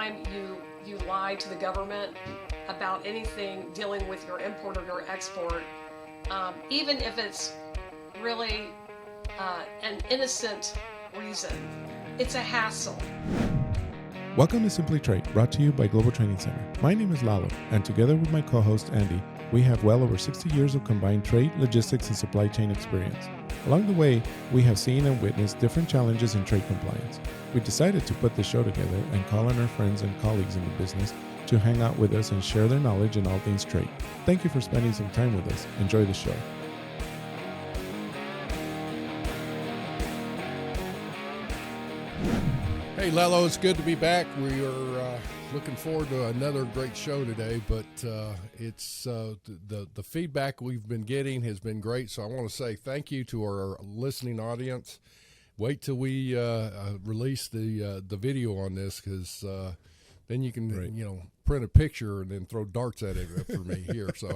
time you lie to the government about anything dealing with your import or your export, even if it's really an innocent reason, it's a hassle. Welcome to Simply Trade, brought to you by Global Training Center. My name is Lalo, and together with my co-host Andy, we have well over 60 years of combined trade, logistics, and supply chain experience. Along the way, we have seen and witnessed different challenges in trade compliance. We decided to put the show together and call on our friends and colleagues in the business to hang out with us and share their knowledge in all things trade. Thank you for spending some time with us. Enjoy the show. Hey, Lalo, it's good to be back. We are looking forward to another great show today, but it's the feedback we've been getting has been great, so I want to say thank you to our listening audience. Wait till we release the video on this, because then you can print a picture and then throw darts at it for me here. So,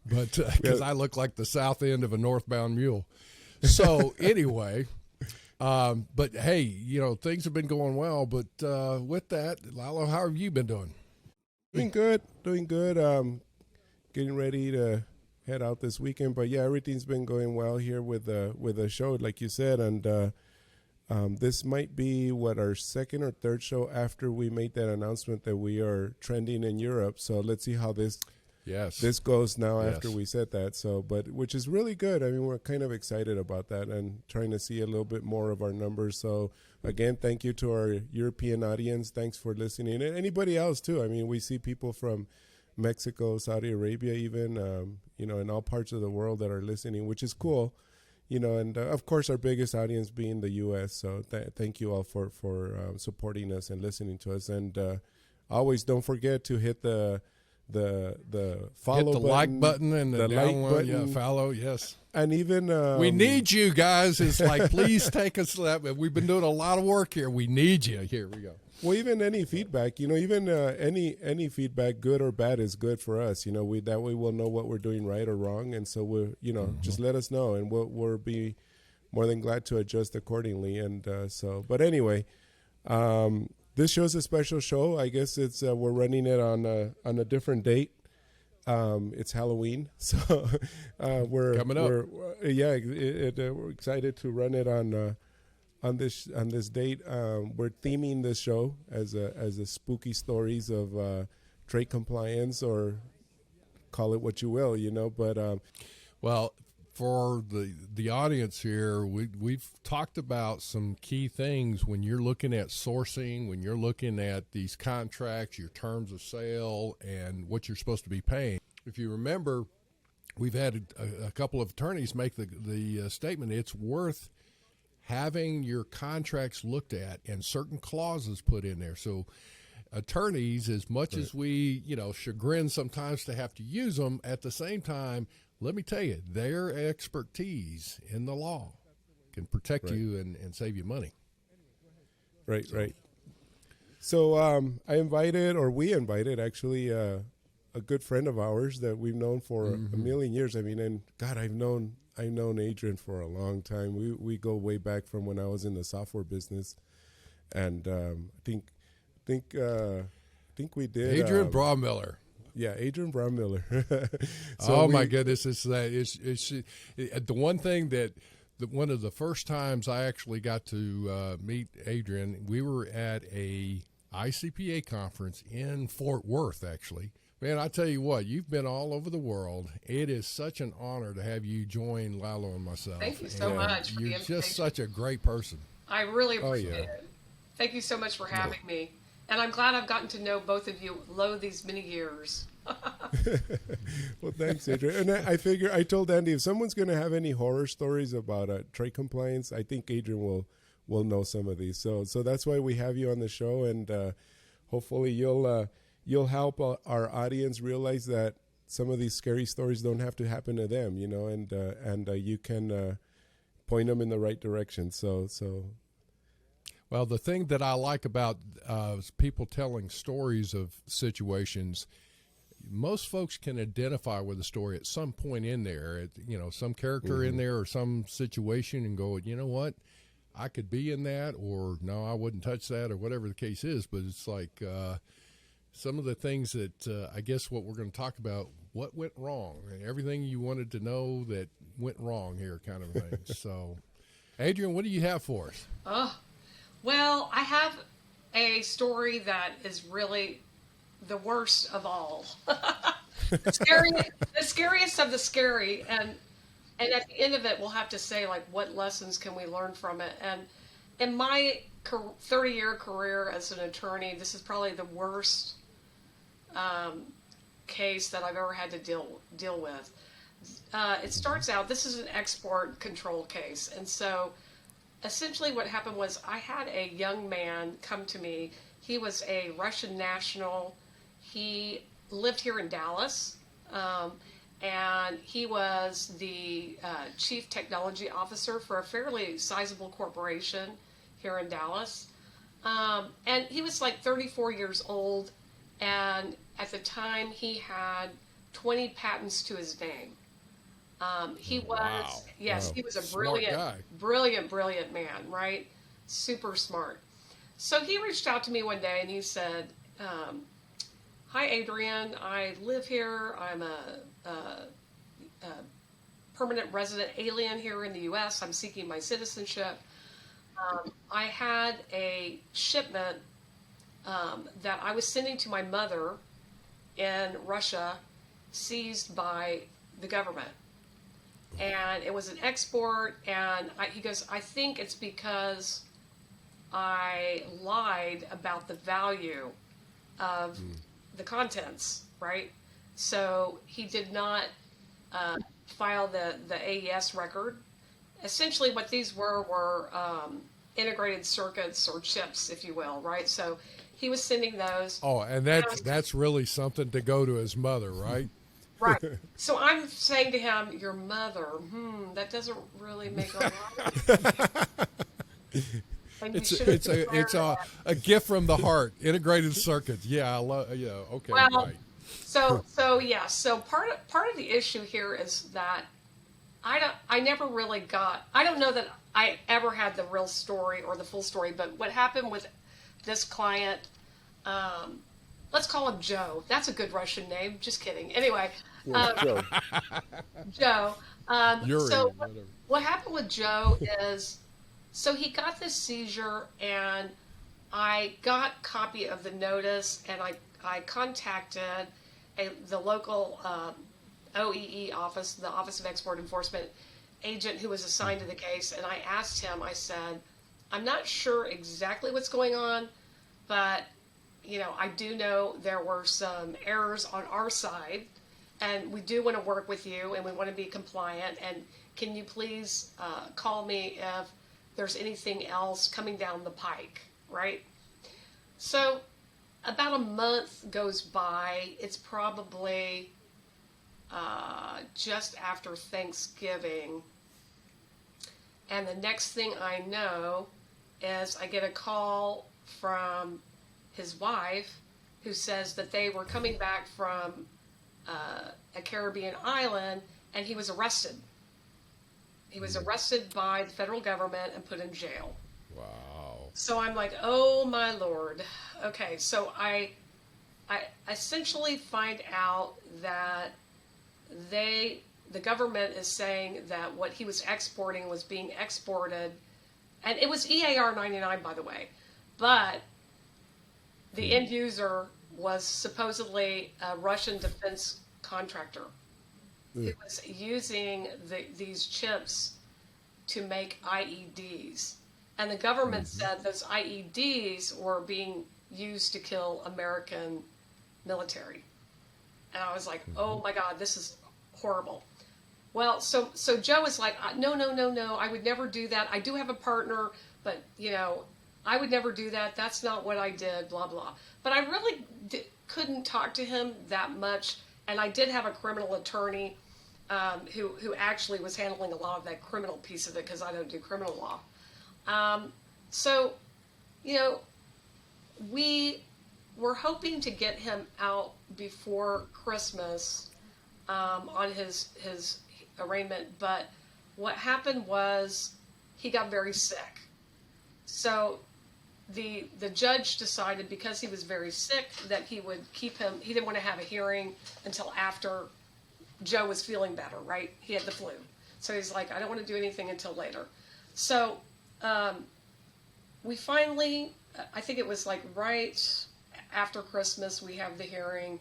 but because I look like the south end of a northbound mule. So anyway. But hey, things have been going well, but with that, Lalo, how have you been doing? Doing good. Getting ready to head out this weekend, but yeah, everything's been going well here with the show, like you said, and this might be our second or third show after we made that announcement that we are trending in Europe. So let's see how this goes now after we said that. So, but which is really good. I mean, we're kind of excited about that and trying to see a little bit more of our numbers. So again, thank you to our European audience. Thanks for listening. And anybody else too. I mean, we see people from Mexico, Saudi Arabia, even, in all parts of the world that are listening, which is cool. And of course our biggest audience being the U.S. So thank you all for supporting us and listening to us. And always don't forget to hit the follow hit the button, like button and the like button. Yeah, follow, yes. And even we need you guys. It's like, please take us. We've been doing a lot of work here. We need you. Here we go. Well, even any feedback, even any feedback, good or bad, is good for us. That way we'll know what we're doing right or wrong, and so just let us know, and we'll be more than glad to adjust accordingly. And but anyway. This show's a special show. I guess it's we're running it on a different date. It's Halloween, so we're coming up. We're excited to run it on this date. We're theming this show as a spooky stories of trade compliance, or call it what you will, But well. For the audience here, we've talked about some key things when you're looking at sourcing, when you're looking at these contracts, your terms of sale, and what you're supposed to be paying. If you remember, we've had a couple of attorneys make the statement, it's worth having your contracts looked at and certain clauses put in there. So attorneys, as much as we, chagrin sometimes to have to use them, at the same time, let me tell you, their expertise in the law can protect you and save you money. Right. So we invited actually a good friend of ours that we've known for a million years. I mean, and God, I've known Adrienne for a long time. We go way back from when I was in the software business, and I think we did. Adrienne Braumiller. Yeah, Adrienne Braumiller. My goodness! It's the one thing that one of the first times I actually got to meet Adrienne. We were at a ICPA conference in Fort Worth. Actually, man, I tell you what, you've been all over the world. It is such an honor to have you join Lalo and myself. Thank you so much. You're just such a great person. I really appreciate it. Thank you so much for having me. And I'm glad I've gotten to know both of you these many years. Well, thanks, Adrienne. And I told Andy, if someone's going to have any horror stories about trade compliance, I think Adrienne will know some of these. So that's why we have you on the show, and hopefully you'll help our audience realize that some of these scary stories don't have to happen to them, and you can point them in the right direction. So. Well, the thing that I like about people telling stories of situations, most folks can identify with the story at some point in there, some character in there or some situation, and go, you know what, I could be in that, or no, I wouldn't touch that, or whatever the case is. But it's like some of the things that I guess what we're going to talk about, what went wrong, and everything you wanted to know that went wrong here, kind of thing. So, Adrienne, what do you have for us? Oh, well, I have a story that is really the worst of all. The scariest of the scary, and at the end of it, we'll have to say, like, what lessons can we learn from it? And in my 30-year career as an attorney, this is probably the worst case that I've ever had to deal with. It starts out, this is an export control case, and so essentially what happened was I had a young man come to me. He was a Russian national. He lived here in Dallas, and he was the chief technology officer for a fairly sizable corporation here in Dallas. And he was like 34 years old, and at the time he had 20 patents to his name. He was, Wow. yes, Wow. he was a Smart guy. brilliant man, right? Super smart. So he reached out to me one day and he said, hi, Adrienne, I live here. I'm a permanent resident alien here in the U.S. I'm seeking my citizenship. I had a shipment that I was sending to my mother in Russia, seized by the government. And it was an export, and he goes, I think it's because I lied about the value of the contents, right? So he did not file the AES record. Essentially what these were integrated circuits or chips, if you will, right? So he was sending those. Oh, and that's really something to go to his mother, right? Right. So I'm saying to him, your mother, that doesn't really make a lot. It's a gift from the heart. Integrated circuits. Yeah, okay, Well, right. So yeah. So part of the issue here is that I never really got. I don't know that I ever had the real story or the full story. But what happened with this client? Let's call him Joe. That's a good Russian name. Just kidding. Anyway, Joe. Joe. Yuri, So whatever. what happened with Joe is, so he got this seizure, and I got copy of the notice, and I contacted the local OEE office, the Office of Export Enforcement agent who was assigned to the case, and I asked him, I said, I'm not sure exactly what's going on, but I do know there were some errors on our side, and we do want to work with you, and we want to be compliant, and can you please call me if there's anything else coming down the pike, right? So about a month goes by. It's probably just after Thanksgiving, and the next thing I know is I get a call from his wife, who says that they were coming back from a Caribbean island, and he was arrested. He was arrested by the federal government and put in jail. Wow. So I'm like, oh my Lord. Okay, so I essentially find out that the government is saying that what he was exporting was being exported, and it was EAR 99, by the way, but the end user was supposedly a Russian defense contractor who was using these chips to make IEDs. And the government said those IEDs were being used to kill American military. And I was like, oh my God, this is horrible. Well, so Joe is like, no, I would never do that. I do have a partner, but I would never do that. That's not what I did, blah, blah. But I really couldn't talk to him that much. And I did have a criminal attorney who actually was handling a lot of that criminal piece of it, because I don't do criminal law. So, we were hoping to get him out before Christmas on his arraignment. But what happened was he got very sick. So the judge decided, because he was very sick, that he would keep him. He didn't want to have a hearing until after Joe was feeling better, right? He had the flu. So he's like, I don't want to do anything until later. So we finally, I think it was like right after Christmas, we have the hearing.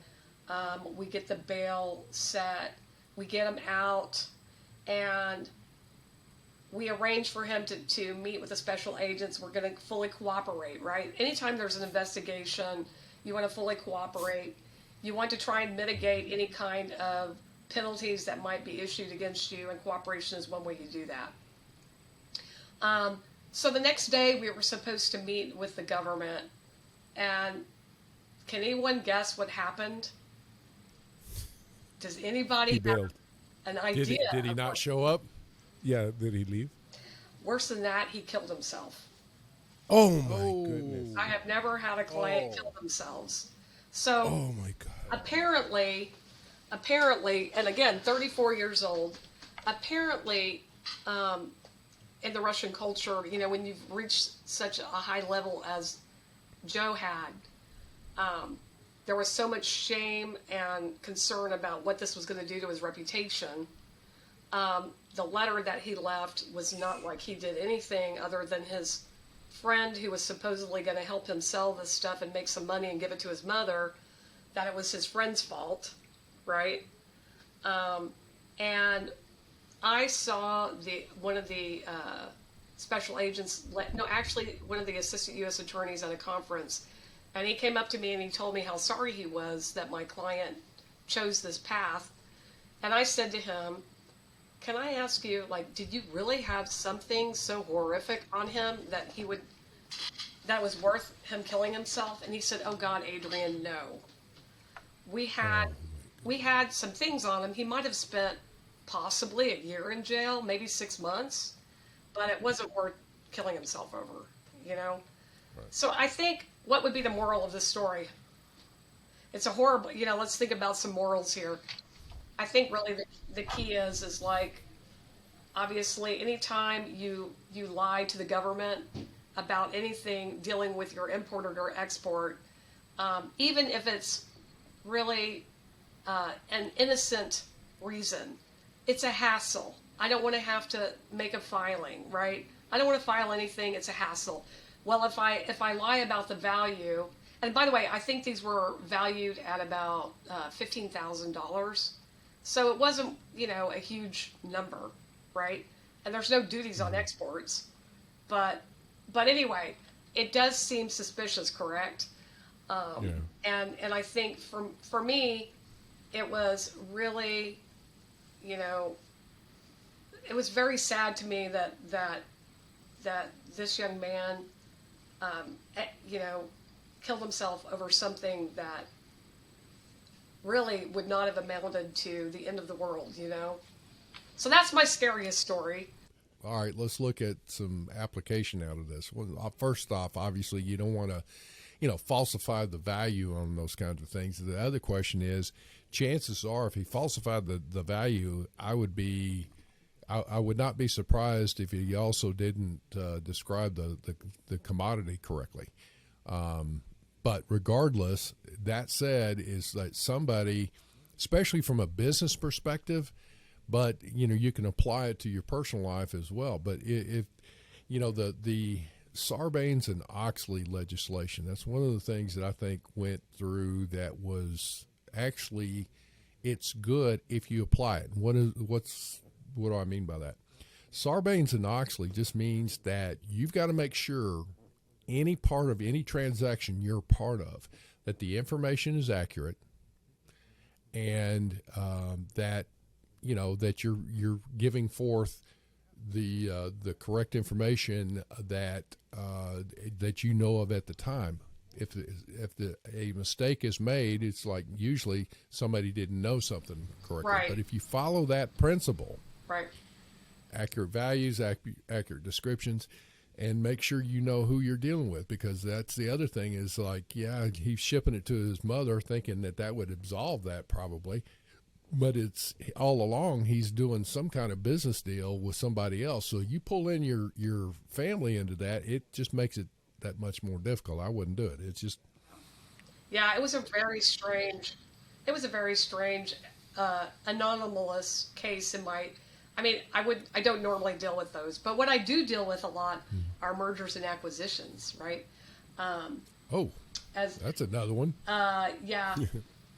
We get the bail set. We get him out. And we arrange for him to meet with the special agents. We're going to fully cooperate, right? Anytime there's an investigation, you want to fully cooperate. You want to try and mitigate any kind of penalties that might be issued against you, and cooperation is one way you do that. So the next day, we were supposed to meet with the government, and can anyone guess what happened? Does anybody have an idea? Did he not show up? Yeah, did he leave? Worse than that, he killed himself. Oh my goodness. I have never had a client kill themselves. So Oh my God. apparently, and again, 34 years old, apparently, in the Russian culture, when you've reached such a high level as Joe had, there was so much shame and concern about what this was going to do to his reputation. The letter that he left was not like he did anything other than his friend, who was supposedly going to help him sell this stuff and make some money and give it to his mother, that it was his friend's fault, right? And I saw one of the special agents, one of the assistant U.S. attorneys at a conference, and he came up to me and he told me how sorry he was that my client chose this path. And I said to him, can I ask you, did you really have something so horrific on him that was worth him killing himself? And he said, oh God, Adrienne, no. We had some things on him. He might have spent possibly a year in jail, maybe 6 months, but it wasn't worth killing himself over, Right. So I think, what would be the moral of this story? It's a horrible, let's think about some morals here. I think really the key is obviously anytime you lie to the government about anything dealing with your import or your export, even if it's really an innocent reason, it's a hassle. I don't want to have to make a filing, right? I don't want to file anything. It's a hassle. Well, if I lie about the value, and by the way, I think these were valued at about $15,000. So it wasn't, a huge number, right? And there's no duties on exports. But anyway, it does seem suspicious, correct? Yeah. And I think for me, it was really, it was very sad to me that this young man, killed himself over something that really would not have amounted to the end of the world, So that's my scariest story. All right, let's look at some application out of this. Well, first off, obviously, you don't want to, falsify the value on those kinds of things. The other question is, chances are, if he falsified the value, I would not be surprised if he also didn't describe the commodity correctly. But regardless, that said, is that somebody, especially from a business perspective, but you can apply it to your personal life as well. But if the Sarbanes and Oxley legislation, that's one of the things that I think went through that was actually, it's good if you apply it. What do I mean by that? Sarbanes and Oxley just means that you've got to make sure any part of any transaction you're part of, that the information is accurate, and that that you're giving forth the correct information that you know of at the time. If a mistake is made, it's like usually somebody didn't know something correctly. Right. But if you follow that principle, Right. accurate values, accurate descriptions, and make sure you know who you're dealing with, because that's the other thing is he's shipping it to his mother thinking that would absolve that probably. but it's all along he's doing some kind of business deal with somebody else. So you pull in your family into that, it just makes it that much more difficult. I wouldn't do it. It's just Yeah, it was a very strange, anomalous case in my. I mean, I don't normally deal with those, but what I do deal with a lot are mergers and acquisitions, right? oh, As that's another one. Yeah,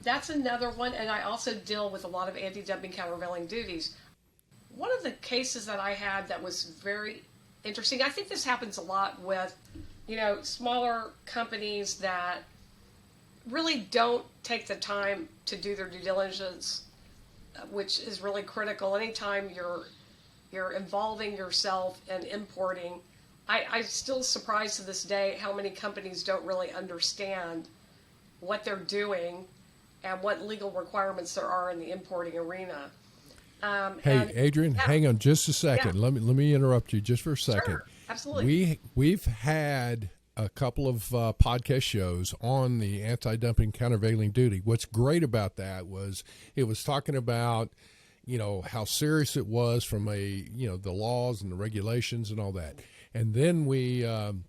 that's another one, and I also deal with a lot of anti-dumping countervailing duties. One of the cases that I had that was very interesting. I think this happens a lot with, smaller companies that really don't take the time to do their due diligence, which is really critical. Anytime you're involving yourself in importing, I'm still surprised to this day how many companies don't really understand what they're doing and what legal requirements there are in the importing arena. Hey, Adrienne, yeah. hang on just a second. Yeah. Let me interrupt you just for a second. Sure, absolutely. We've had a couple of podcast shows on the anti-dumping countervailing duty. What's great about that was it was talking about, how serious it was from the laws and the regulations and all that. And then we had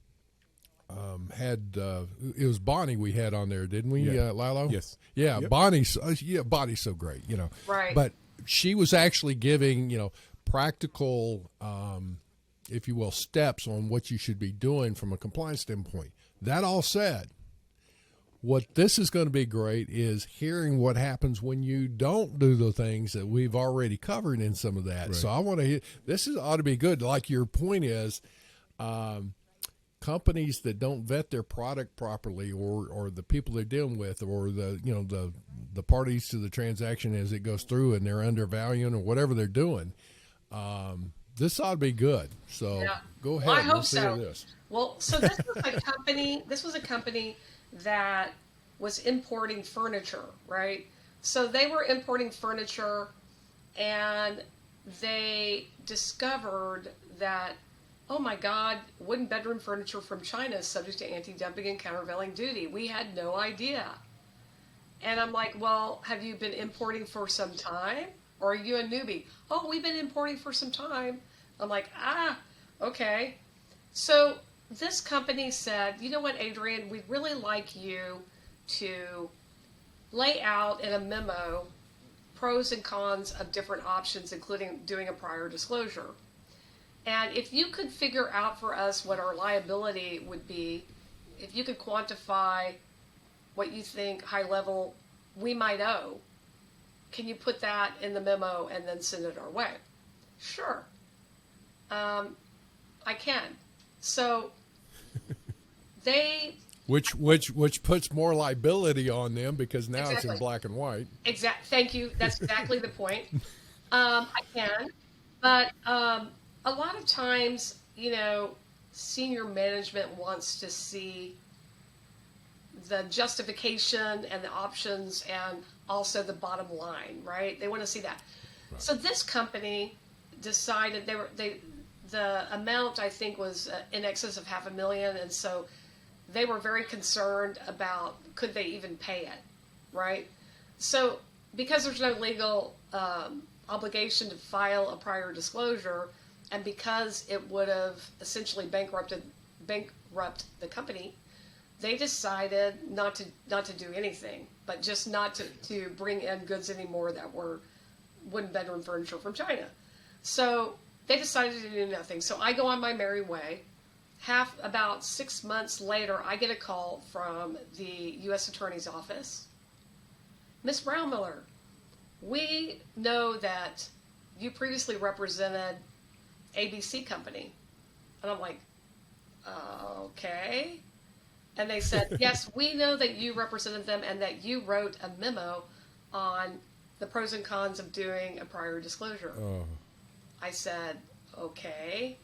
it was Bonnie we had on there, didn't we, Lilo? Yes. Yeah, Yep. Bonnie's so great, Right. But she was actually giving, practical if you will, steps on what you should be doing from a compliance standpoint. That all said, what this is going to be great is hearing what happens when you don't do the things that we've already covered in some of that. Right. So I want to hear, ought to be good. Like your point is, companies that don't vet their product properly, or the people they're dealing with, or the parties to the transaction as it goes through, and they're undervaluing or whatever they're doing. This ought to be good. So go ahead. Well, I hope Let's so. hear this. Well, so this was a company. This was a company that was importing furniture, right? So they were importing furniture, and they discovered that, oh my God, wooden bedroom furniture from China is subject to anti-dumping and countervailing duty. We had no idea. And I'm like, well, have you been importing for some time? Or are you a newbie? Oh, we've been importing for some time. I'm like, okay. So this company said, you know what, Adrienne, we'd really like you to lay out in a memo pros and cons of different options, including doing a prior disclosure. And if you could figure out for us what our liability would be, if you could quantify what you think high level we might owe, can you put that in the memo and then send it our way? Sure. I can. So they... Which puts more liability on them because now it's in black and white. Thank you. That's exactly the point. I can. But a lot of times, senior management wants to see the justification and the options and also the bottom line, right? They want to see that. Right. So this company decided the amount I think was in excess of $500,000, and so they were very concerned about could they even pay it, right? So because there's no legal obligation to file a prior disclosure, and because it would have essentially bankrupt the company, they decided not to do anything, but just not to bring in goods anymore that were wooden bedroom furniture from China. So they decided to do nothing. So I go on my merry way. About 6 months later, I get a call from the U.S. Attorney's Office. Ms. Braumiller, we know that you previously represented ABC Company. And I'm like, okay. And they said, yes, we know that you represented them and that you wrote a memo on the pros and cons of doing a prior disclosure. Oh. I said, okay.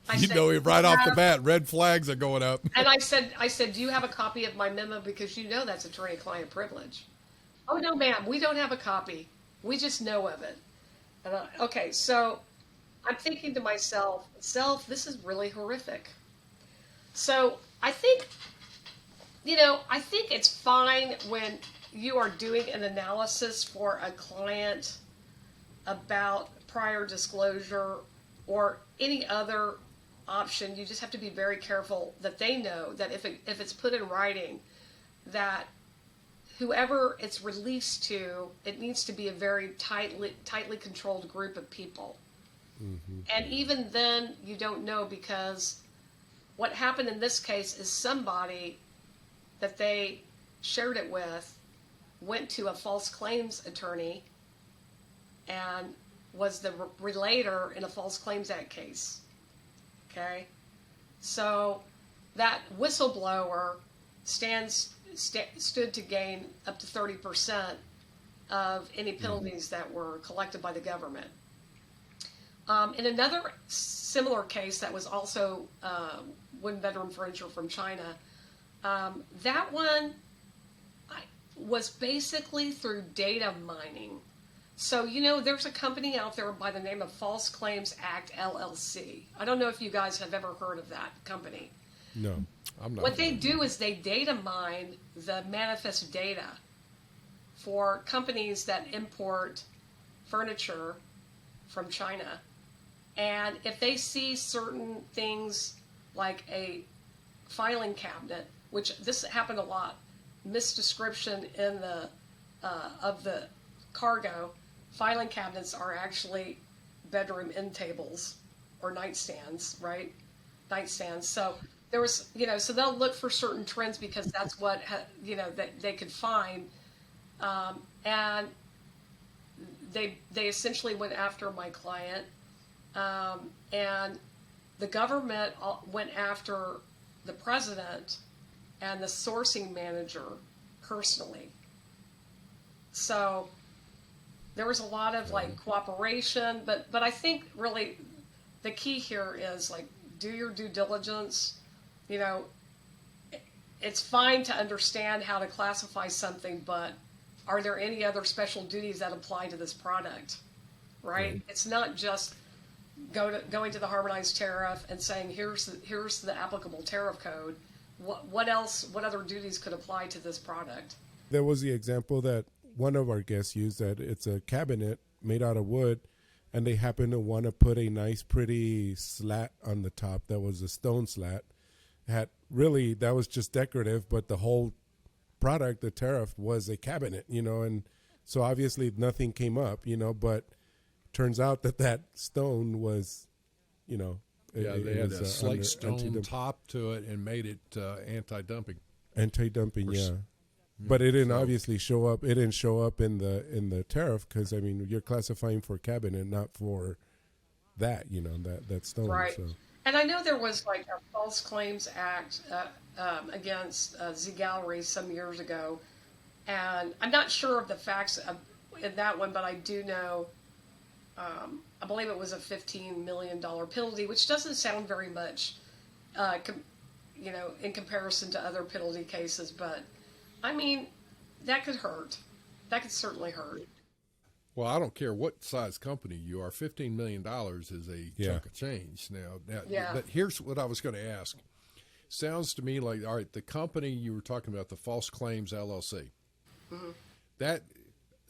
Right off the bat, red flags are going up. And I said, do you have a copy of my memo? Because that's attorney-client privilege. Oh, no, ma'am, we don't have a copy. We just know of it. And okay, so I'm thinking to myself, this is really horrific. So I think it's fine when you are doing an analysis for a client about prior disclosure or any other option, you just have to be very careful that they know that if it's put in writing, that whoever it's released to, it needs to be a very tightly controlled group of people. Mm-hmm. And even then, you don't know, because what happened in this case is somebody that they shared it with went to a false claims attorney and was the relator in a False Claims Act case. Okay? So that whistleblower stood to gain up to 30% of any penalties that were collected by the government. In another similar case that was also one-bedroom furniture from China, that one was basically through data mining. So, there's a company out there by the name of False Claims Act, LLC. I don't know if you guys have ever heard of that company. No, I'm not. What they do is they data mine the manifest data for companies that import furniture from China. And if they see certain things like a filing cabinet, which this happened a lot, misdescription in the of the cargo, filing cabinets are actually bedroom end tables or nightstands, right? Nightstands. So there was, so they'll look for certain trends because that's what, that they could find. And they essentially went after my client. And the government went after the president and the sourcing manager personally. So there was a lot of cooperation, but I think really the key here is do your due diligence. It's fine to understand how to classify something, but are there any other special duties that apply to this product? Right? It's not just going to the harmonized tariff and saying here's the applicable tariff code. What else? What other duties could apply to this product? There was the example that one of our guests used, that it's a cabinet made out of wood, and they happen to want to put a nice, pretty slat on the top that was a stone slat. That was just decorative, but the whole product, the tariff, was a cabinet, and so obviously nothing came up, but turns out that stone was, they had a slate stone top to it and made it anti-dumping. Anti-dumping, yeah. But it didn't obviously show up. It didn't show up in the tariff because you're classifying for cabinet, not for that. That stone. Right. So. And I know there was a False Claims Act against Z Gallery some years ago, and I'm not sure of the facts in that one, but I do know. I believe it was a $15 million penalty, which doesn't sound very much, in comparison to other penalty cases, but. That could hurt. That could certainly hurt. Well, I don't care what size company you are. $15 million is a chunk of change now. But here's what I was going to ask. Sounds to me like, all right, the company you were talking about, the False Claims LLC, that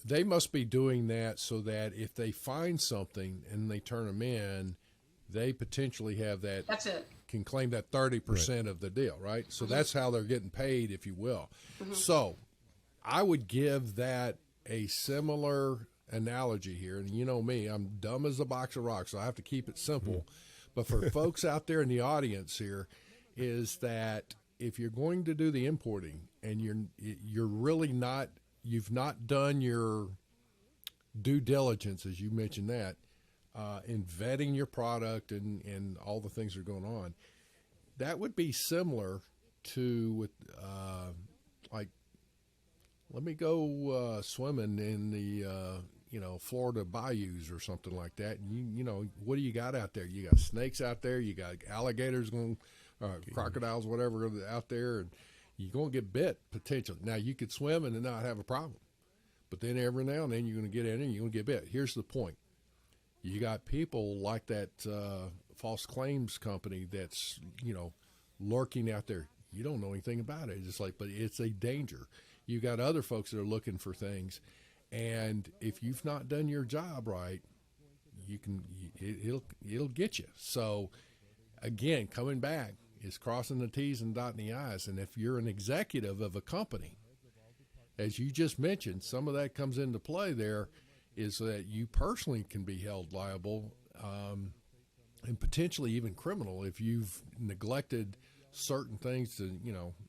they must be doing that so that if they find something and they turn them in, they potentially have that. That's it. Can claim that 30% of the deal, right? So that's how they're getting paid, if you will. So I would give that a similar analogy here. And you know me, I'm dumb as a box of rocks, so I have to keep it simple. But for folks out there in the audience here, is that if you're going to do the importing and you're really not, you've not done your due diligence, as you mentioned that, in vetting your product and all the things that are going on, that would be similar to let me go swimming in the Florida bayous or something like that. And what do you got out there? You got snakes out there. You got alligators crocodiles, whatever out there, and you're going to get bit potentially. Now you could swim and not have a problem, but then every now and then you're going to get in and you're going to get bit. Here's the point. You got people like that false claims company that's, lurking out there. You don't know anything about it. It's but it's a danger. You got other folks that are looking for things, and if you've not done your job right, it'll get you. So again, coming back is crossing the T's and dotting the I's. And if you're an executive of a company, as you just mentioned, some of that comes into play there, is that you personally can be held liable, and potentially even criminal if you've neglected certain things to,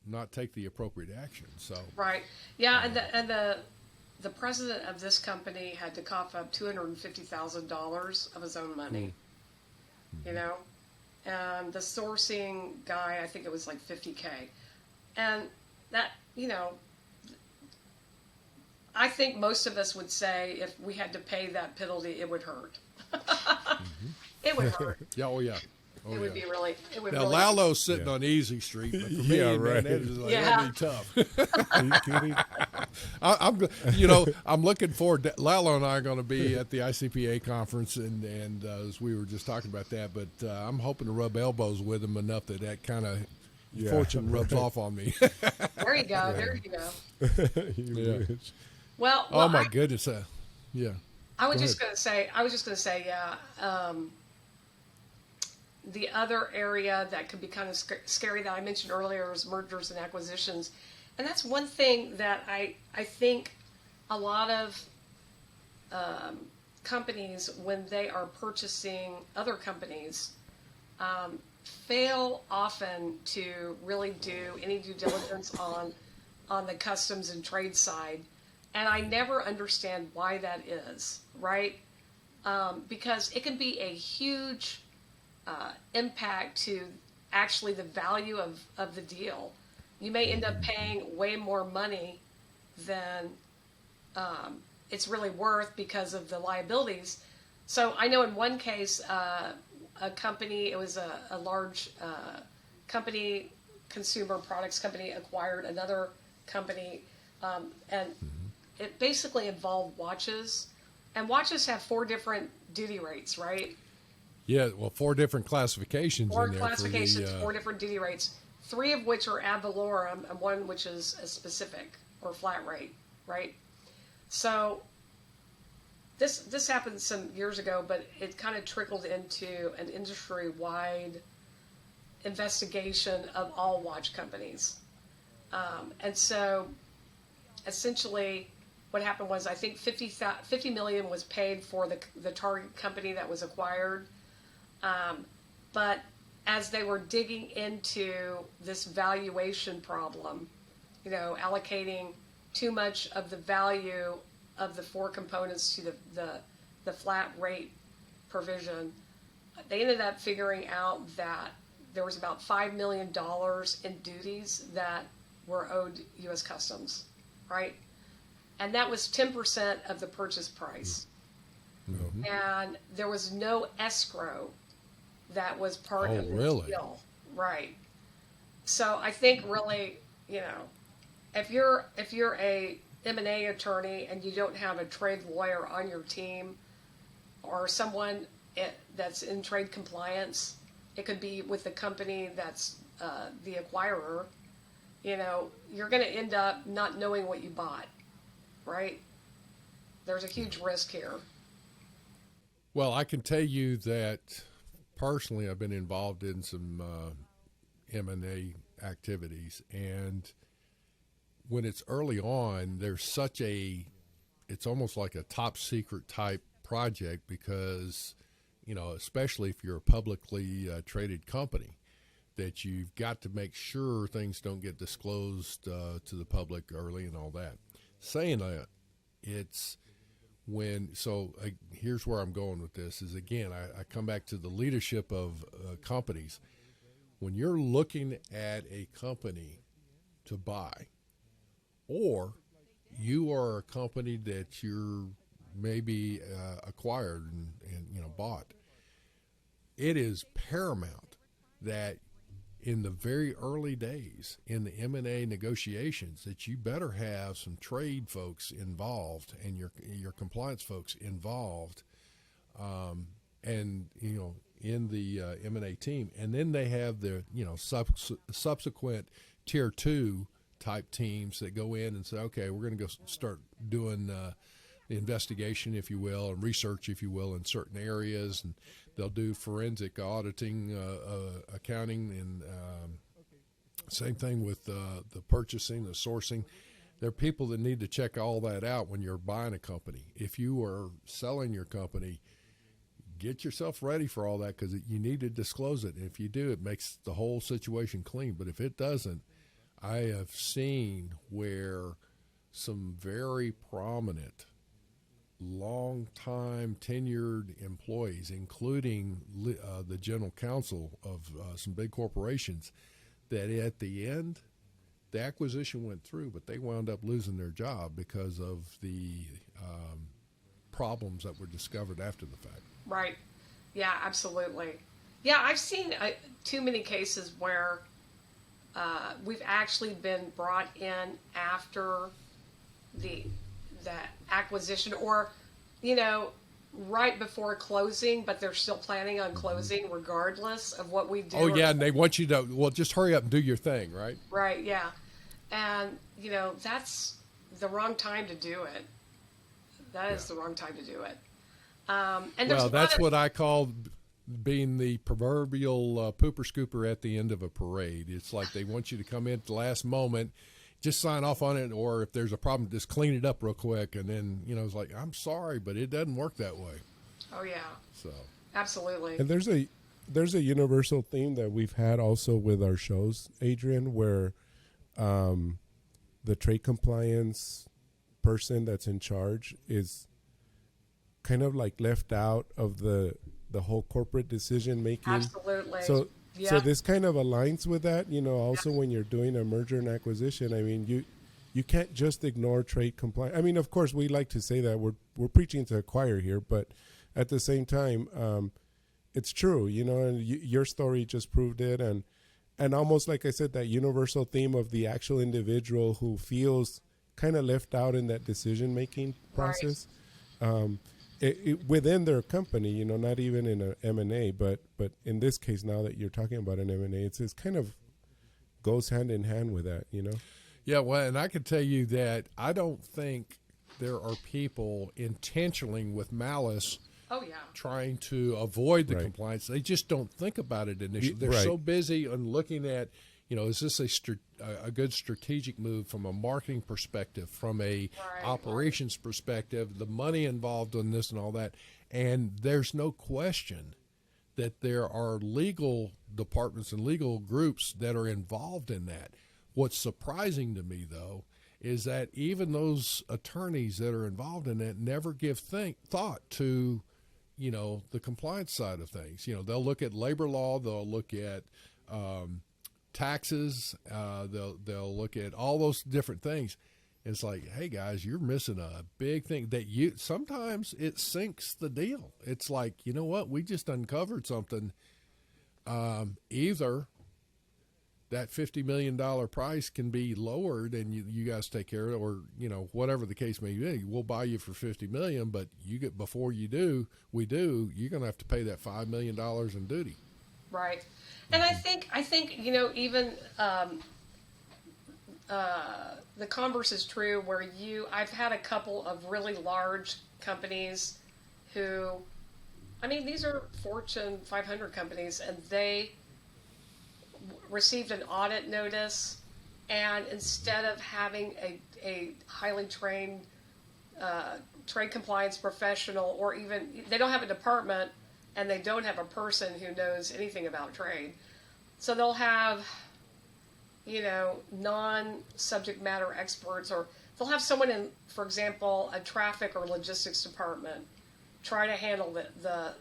not take the appropriate action. So Right. Yeah, and the president of this company had to cough up $250,000 of his own money. And the sourcing guy, I think it was like $50K, and that, I think most of us would say if we had to pay that penalty, it would hurt. It would hurt. yeah, oh yeah. Oh, It would be really. It would now, really. Lalo's sitting on Easy Street, but for me, Yeah, man, right. that is like, Yeah. that'd be tough. Are you kidding? I'm looking forward to, Lalo and I are going to be at the ICPA conference, and as we were just talking about that, but I'm hoping to rub elbows with him enough that kind of fortune rubs off on me. There you go. There you go. You wish. Well, Oh my goodness. Yeah. I was Go just going to say, yeah. The other area that could be kind of scary that I mentioned earlier is mergers and acquisitions. And that's one thing that I think a lot of companies, when they are purchasing other companies, fail often to really do any due diligence on the customs and trade side. And I never understand why that is, right? Because it can be a huge impact to actually the value of the deal. You may end up paying way more money than it's really worth because of the liabilities. So I know in one case, a company, it was a large company, consumer products company, acquired another company, and it basically involved watches. And watches have 4 different duty rates, right? Yeah, well, 4 different classifications 4 in there. classifications, 4 different duty rates, 3 of which are ad valorem, and 1 which is a specific or flat rate, right? So this happened some years ago, but it kind of trickled into an industry-wide investigation of all watch companies. And so essentially what happened was, I think $50 million was paid for the target company that was acquired. But as they were digging into this valuation problem, allocating too much of the value of the 4 components to the flat rate provision, they ended up figuring out that there was about $5 million in duties that were owed U.S. Customs, right? And that was 10% of the purchase price. Mm-hmm. And there was no escrow that was part of the deal. Right. So I think really, if you're a M&A attorney and you don't have a trade lawyer on your team, or someone that's in trade compliance, it could be with the company that's the acquirer, you're going to end up not knowing what you bought, right? There's a huge risk here. Well, I can tell you that personally I've been involved in some M&A activities, and when it's early on, there's it's almost like a top secret type project because, especially if you're a publicly traded company, that you've got to make sure things don't get disclosed to the public early and all that. Saying that, here's where I'm going with this is, again, I come back to the leadership of companies. When you're looking at a company to buy, or you are a company that you're maybe acquired and bought, it is paramount that in the very early days in the M&A negotiations that you better have some trade folks involved and your compliance folks involved, and in the M&A team, and then they have the subsequent tier 2 type teams that go in and say, okay, we're going to go start doing the investigation, if you will, and research, if you will, in certain areas, and they'll do forensic auditing, accounting, and same thing with the purchasing, the sourcing. There are people that need to check all that out when you're buying a company. If you are selling your company, get yourself ready for all that, because you need to disclose it. And if you do, it makes the whole situation clean. But if it doesn't, I have seen where some very prominent, long-time tenured employees, including the general counsel of some big corporations, that at the end, the acquisition went through, but they wound up losing their job because of the problems that were discovered after the fact. Right. Yeah, absolutely. Yeah, I've seen too many cases where we've actually been brought in after the acquisition, or, right before closing, but they're still planning on closing regardless of what we do. Oh, yeah, and they want you to, well, just hurry up and do your thing, right? Right, yeah. And, that's the wrong time to do it. That is the wrong time to do it. And well, that's what I call being the proverbial pooper scooper at the end of a parade. It's like they want you to come in at the last moment, just sign off on it, or if there's a problem, just clean it up real quick. And then, it's like, I'm sorry, but it doesn't work that way. Oh, yeah. So absolutely. And there's a universal theme that we've had also with our shows, Adrienne, where the trade compliance person that's in charge is kind of like left out of the whole corporate decision making. Absolutely. So Yeah. this kind of aligns with that, also when you're doing a merger and acquisition. I mean, you can't just ignore trade compliance. I mean, of course, we like to say that we're preaching to the choir here, but at the same time, it's true, and your story just proved it. And almost like I said, that universal theme of the actual individual who feels kind of left out in that decision-making process. Right. Within their company, not even in an M&A, but in this case, now that you're talking about an M&A, it's kind of goes hand in hand with that, Yeah, well, and I can tell you that I don't think there are people intentionally with malice trying to avoid the compliance. They just don't think about it initially. They're so busy on looking at, is this a good strategic move from a marketing perspective, from a operations perspective, the money involved in this and all that. And there's no question that there are legal departments and legal groups that are involved in that. What's surprising to me, though, is that even those attorneys that are involved in that never give thought to, the compliance side of things. They'll look at labor law, they'll look at taxes, they'll look at all those different things. It's like, hey guys, you're missing a big thing that sometimes it sinks the deal. It's like, you know what, we just uncovered something. Either that $50 million price can be lowered and you guys take care of it, or, whatever the case may be, we'll buy you for $50 million, but before you're going to have to pay that $5 million in duty. Right. And I think even the converse is true where I've had a couple of really large companies who, these are Fortune 500 companies, and they received an audit notice, and instead of having a highly trained trade compliance professional, or even, they don't have a department, and they don't have a person who knows anything about trade. So they'll have, non-subject matter experts, or they'll have someone in, for example, a traffic or logistics department try to handle the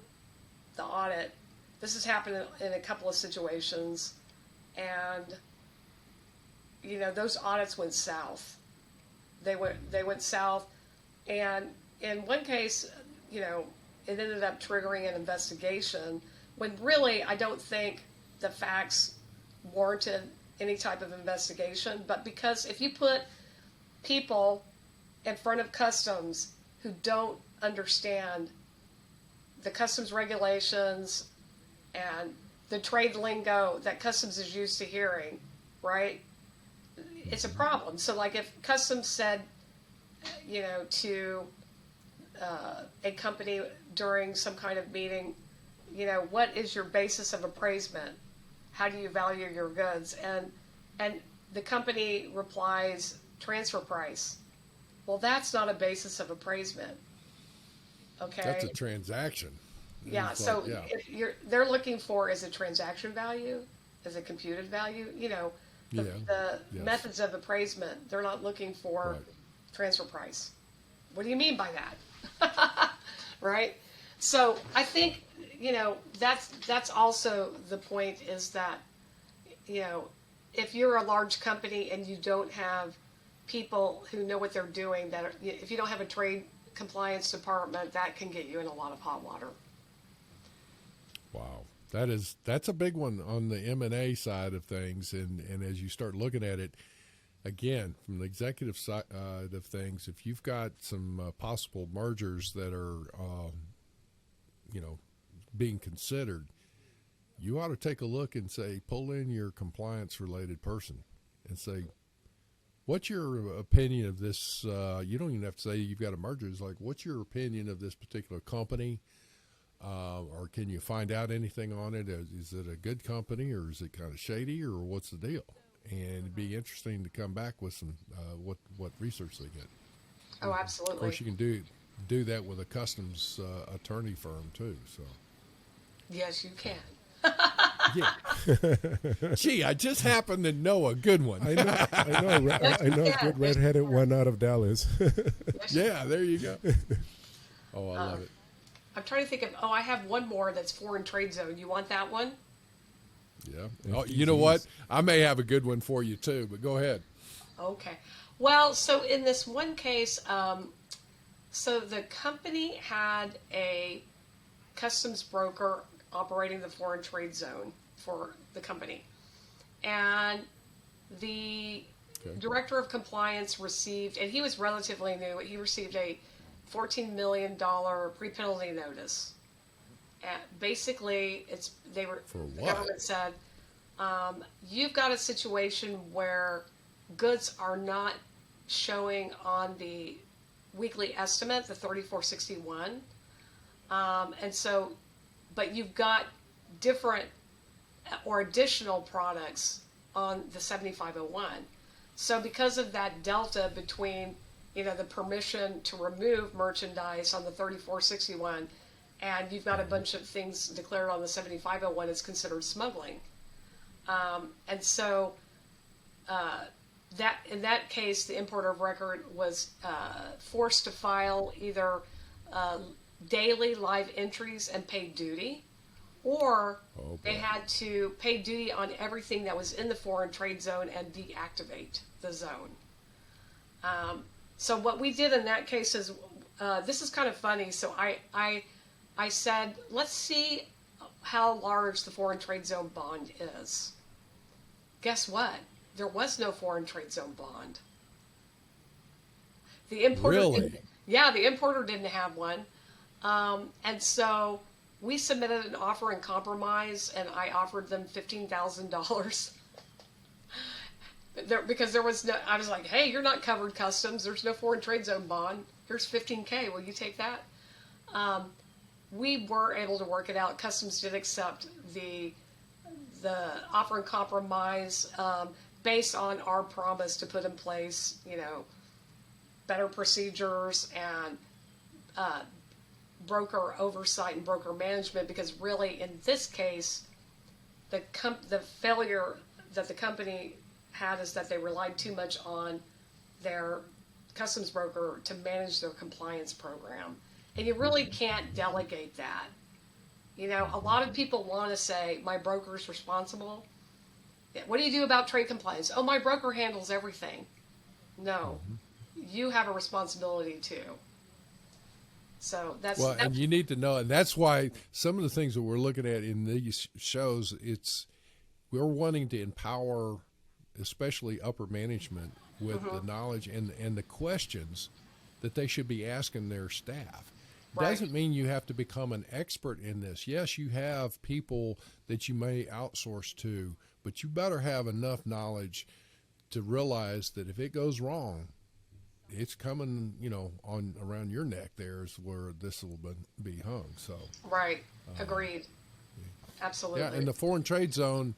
audit. This has happened in a couple of situations, and, those audits went south. They went south, and in one case, it ended up triggering an investigation when really I don't think the facts warranted any type of investigation. But because if you put people in front of customs who don't understand the customs regulations and the trade lingo that customs is used to hearing, right? it's a problem. So like if Customs said, to a company during some kind of meeting, what is your basis of appraisement? How do you value your goods? And the company replies, transfer price. Well, that's not a basis of appraisement. Okay. That's a transaction. Yeah. It's So like, if they're looking for is a transaction value, is a computed value, the Yes. methods of appraisement, they're not looking for Right. transfer price. What do you mean by that? Right? So I think, that's also the point is that, if you're a large company and you don't have people who know what they're doing, if you don't have a trade compliance department, that can get you in a lot of hot water. Wow, that's a big one on the M&A side of things, and as you start looking at it, again, from the executive side of things, if you've got some possible mergers that are, being considered, you ought to take a look and say, pull in your compliance-related person and say, what's your opinion of this? You don't even have to say you've got a merger. It's like, what's your opinion of this particular company? Or can you find out anything on it? Is it a good company, or is it kind of shady, or what's the deal? And it'd be interesting to come back with some what research they get. Oh, absolutely. Of course, you can do that with a customs attorney firm too. So. Yes, you can. Yeah. Gee, I just happen to know a good one. I know a good redheaded one out of Dallas. Yeah, there you go. Oh, I love it. I'm trying to think of, I have one more that's foreign trade zone. You want that one? Yeah. Oh, you know what? I may have a good one for you too, but go ahead. Okay. Well, so in this one case, so the company had a customs broker operating the foreign trade zone for the company. And the director of compliance received, and he was relatively new, he received a $14 million pre-penalty notice. And basically, the government said, you've got a situation where goods are not showing on the weekly estimate, the 3461, and so, but you've got different or additional products on the 7501. So because of that delta between, the permission to remove merchandise on the 3461, and you've got a bunch of things declared on the 7501, it's considered smuggling. And so that in that case, the importer of record was forced to file either daily live entries and pay duty, or they had to pay duty on everything that was in the foreign trade zone and deactivate the zone. So what we did in that case is, this is kind of funny. So I said, let's see how large the foreign trade zone bond is. Guess what? There was no foreign trade zone bond. The importer Really? The importer didn't have one. And so we submitted an offer in compromise, and I offered them $15,000. Because there was no, I was like, hey, you're not covered customs. There's no foreign trade zone bond. Here's $15K. Will you take that? We were able to work it out. Customs did accept the offer in compromise based on our promise to put in place, better procedures and broker oversight and broker management. Because really, in this case, the failure that the company had is that they relied too much on their customs broker to manage their compliance program. And you really can't delegate that. A lot of people want to say, my broker's responsible. What do you do about trade compliance? Oh, my broker handles everything. No, you have a responsibility too. So that's and you need to know, and that's why some of the things that we're looking at in these shows, we're wanting to empower especially upper management with the knowledge and the questions that they should be asking their staff. Right. Doesn't mean you have to become an expert in this. Yes, you have people that you may outsource to, but you better have enough knowledge to realize that if it goes wrong, it's coming, on around your neck. There's where this will be hung. So Right. Agreed. Absolutely. yeah, in the foreign trade zone,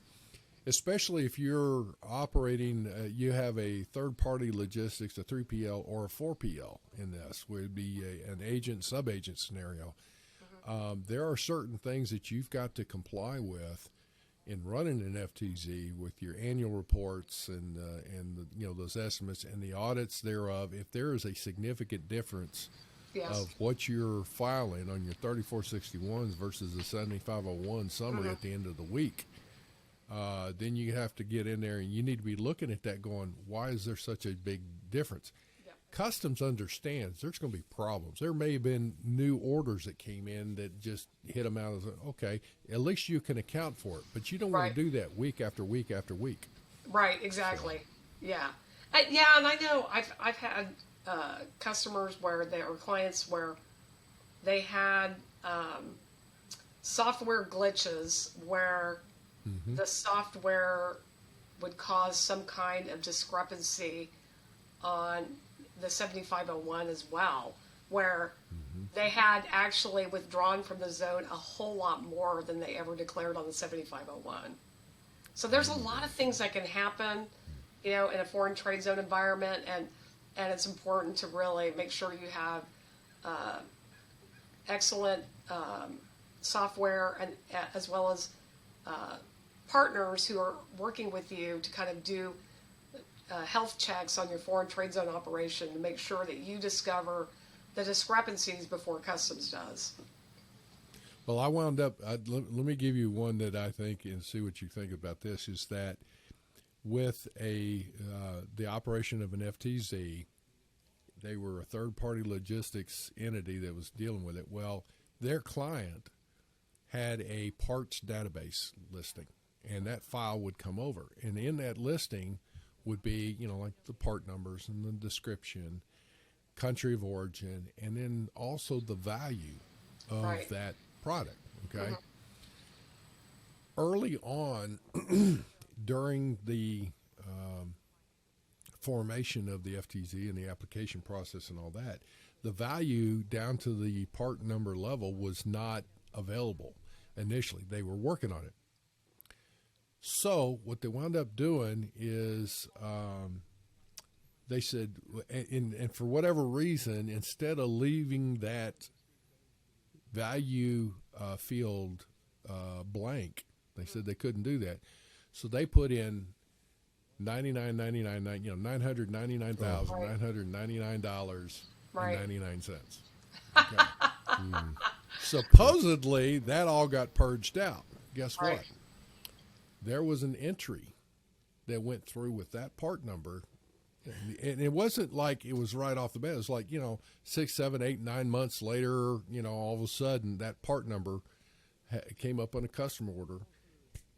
especially if you're operating, you have a third-party logistics, a 3PL or a 4PL in this, would be an agent, sub-agent scenario. There are certain things that you've got to comply with in running an FTZ with your annual reports and those estimates and the audits thereof. If there is a significant difference Yes. of what you're filing on your 3461s versus the 7501 summary at the end of the week, then you have to get in there and you need to be looking at that going, why is there such a big difference? Yep. Customs understands there's going to be problems. There may have been new orders that came in that just hit them out as, okay, at least you can account for it. But you don't want Right. to do that week after week after week. Right, exactly. Yeah. And I know I've had customers or clients where they had software glitches where the software would cause some kind of discrepancy on the 7501 as well, where they had actually withdrawn from the zone a whole lot more than they ever declared on the 7501. So there's a lot of things that can happen, in a foreign trade zone environment, and it's important to really make sure you have excellent software and as well as partners who are working with you to kind of do health checks on your foreign trade zone operation to make sure that you discover the discrepancies before customs does. Well, I wound up, let me give you one that I think, and see what you think about this, is that with the operation of an FTZ, they were a third-party logistics entity that was dealing with it. Well, their client had a parts database listing, and that file would come over. And in that listing would be, like the part numbers and the description, country of origin, and then also the value of Right. that product, okay? Early on, during the formation of the FTZ and the application process and all that, the value down to the part number level was not available initially. They were working on it. So what they wound up doing is they said, and for whatever reason, instead of leaving that value field blank, they said they couldn't do that. So they put in $999,999.99. Okay. Supposedly that all got purged out. Guess Right. what? There was an entry that went through with that part number, and it wasn't like it was right off the bat. It was like 6, 7, 8, 9 months later. All of a sudden that part number came up on a customer order.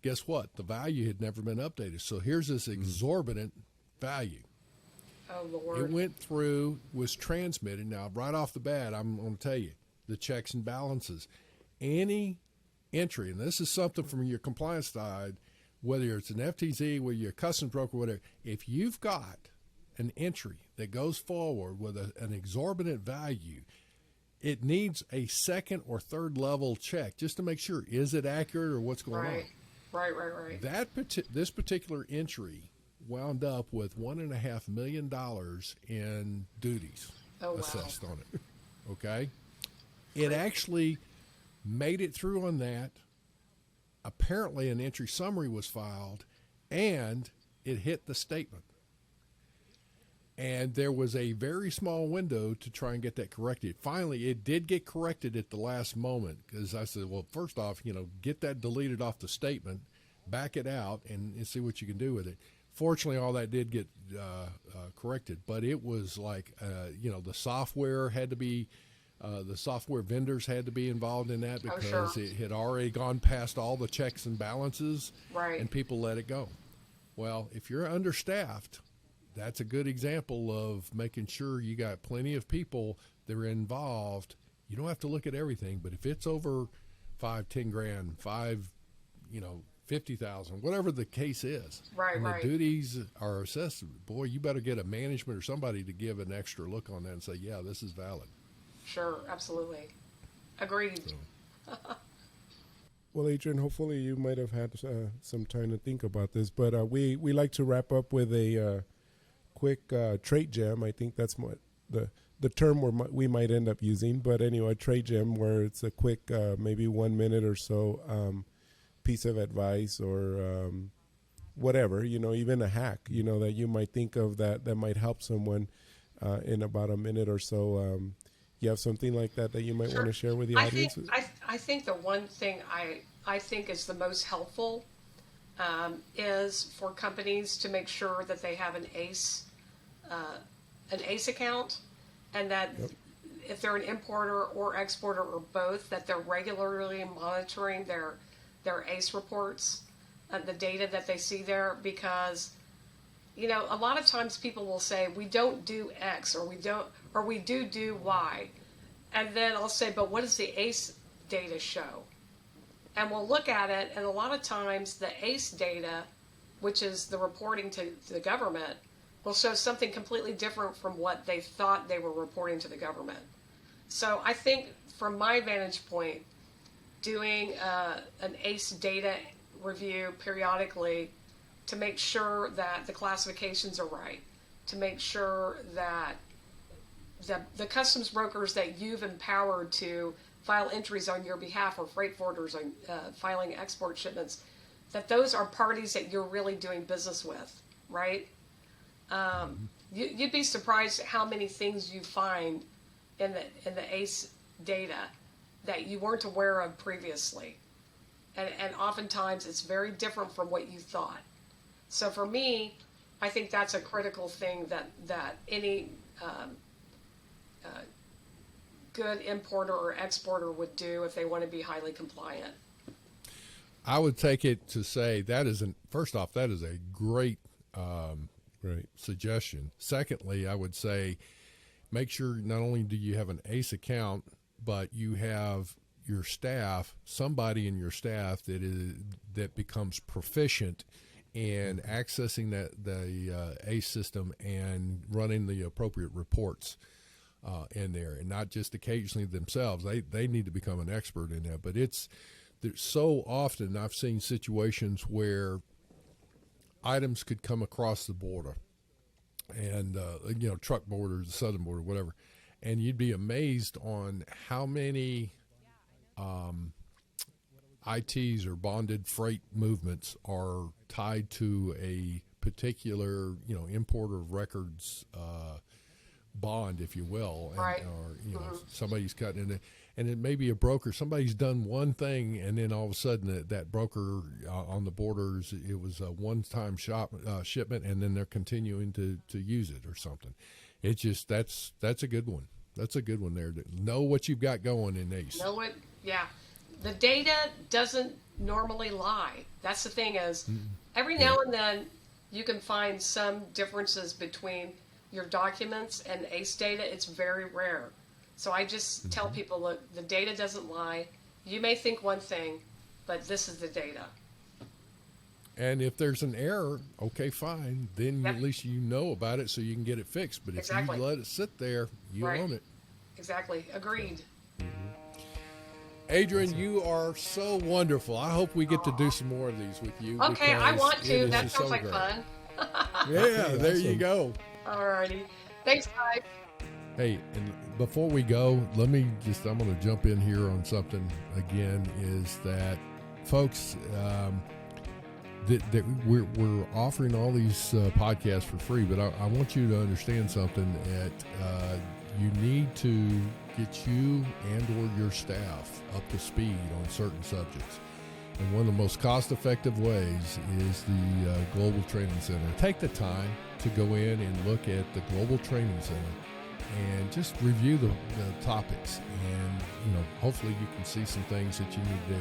Guess what? The value had never been updated. So here's this exorbitant value. Oh, Lord. It went through, was transmitted. Now, right off the bat, I'm going to tell you, the checks and balances. Any entry, and this is something from your compliance side, whether it's an FTZ, whether you're a customs broker, whatever, if you've got an entry that goes forward with an exorbitant value, it needs a second or third level check just to make sure, is it accurate or what's going on? Right. This particular entry wound up with $1.5 million in duties assessed on it. Okay? It actually made it through on that. Apparently an entry summary was filed, and it hit the statement. And there was a very small window to try and get that corrected. Finally, it did get corrected at the last moment, because I said, well, first off, get that deleted off the statement, back it out, and see what you can do with it. Fortunately, all that did get corrected, but it was like, the software had to be, the software vendors had to be involved in that, because it had already gone past all the checks and balances, and people let it go. Well, if you're understaffed, that's a good example of making sure you got plenty of people that are involved. You don't have to look at everything, but if it's over $5, $10 grand, $50,000, whatever the case is. Right, and right. the duties are assessed. Boy, you better get a management or somebody to give an extra look on that and say, yeah, this is valid. Sure, absolutely. Agreed. So. Well, Adrienne, hopefully you might have had some time to think about this, but we like to wrap up with a quick trade gem. I think that's what the term we might end up using, but anyway, a trade gem where it's a quick, maybe 1 minute or so piece of advice or whatever, even a hack, that you might think of that might help someone in about a minute or so. You have something like that you might want to share with the audience? I think the one thing I think is the most helpful is for companies to make sure that they have an ACE account, and that if they're an importer or exporter or both, that they're regularly monitoring their ACE reports and the data that they see there, because a lot of times people will say we don't do X or we do Y, and then I'll say, but what does the ACE data show? And we'll look at it, and a lot of times the ACE data, which is the reporting to the government, will show something completely different from what they thought they were reporting to the government. So I think from my vantage point, doing an ACE data review periodically to make sure that the classifications are right, to make sure that the customs brokers that you've empowered to file entries on your behalf, or freight forwarders on filing export shipments, that those are parties that you're really doing business with, right? You'd be surprised at how many things you find in the ACE data that you weren't aware of previously, and oftentimes it's very different from what you thought. So for me, I think that's a critical thing that any good importer or exporter would do if they want to be highly compliant. I would take it to say first off, that is a great suggestion. Secondly, I would say make sure not only do you have an ACE account, but you have your staff, somebody in your staff that becomes proficient in accessing the ACE system and running the appropriate reports in there, and not just occasionally themselves. They need to become an expert in that. But there's so often I've seen situations where items could come across the border, and truck border, the southern border, whatever, and you'd be amazed on how many ITs or bonded freight movements are tied to a particular importer of records bond, if you will, and, right. or somebody's cutting in it, and it may be a broker. Somebody's done one thing, and then all of a sudden that broker on the borders, it was a one-time shipment, and then they're continuing to use it or something. It's just that's a good one. That's a good one there. Know what you've got going in ACE. Yeah. The data doesn't normally lie. That's the thing is, every now and then you can find some differences between your documents and ACE data. It's very rare. So I just tell people, look, the data doesn't lie. You may think one thing, but this is the data. And if there's an error, okay, fine. Then at least you know about it so you can get it fixed. But if you let it sit there, you own it. Exactly. Agreed. Adrienne, you are so wonderful. I hope we get to do some more of these with you. Okay, I want to. That sounds like fun. Yeah, there you go. Alrighty. Thanks, guys. Hey, and before we go, I'm going to jump in here on something again, is that, folks, that we're offering all these podcasts for free, but I want you to understand something, that you need to get you and or your staff up to speed on certain subjects. And one of the most cost-effective ways is the Global Training Center. Take the time to go in and look at the Global Training Center and just review the topics. And, hopefully you can see some things that you need to do.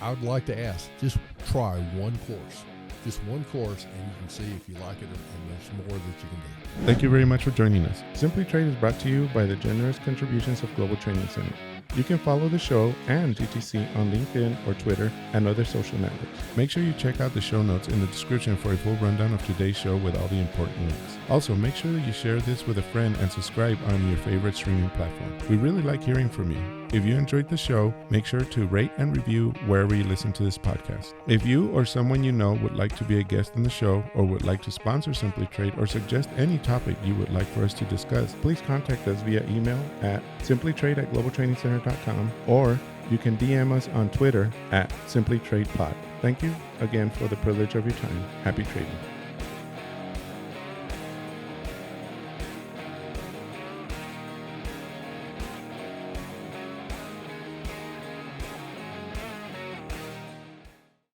I would like to ask, just try one course. Just one course, and you can see if you like it, and there's more that you can do. Thank you very much for joining us. Simply Trade is brought to you by the generous contributions of Global Training Center. You can follow the show and GTC on LinkedIn or Twitter and other social networks. Make sure you check out the show notes in the description for a full rundown of today's show with all the important links. Also, make sure that you share this with a friend and subscribe on your favorite streaming platform. We really like hearing from you. If you enjoyed the show, make sure to rate and review wherever you listen to this podcast. If you or someone you know would like to be a guest on the show or would like to sponsor Simply Trade or suggest any topic you would like for us to discuss, please contact us via email at simplytrade@globaltrainingcenter.com, or you can DM us on Twitter at simplytradepod. Thank you again for the privilege of your time. Happy trading.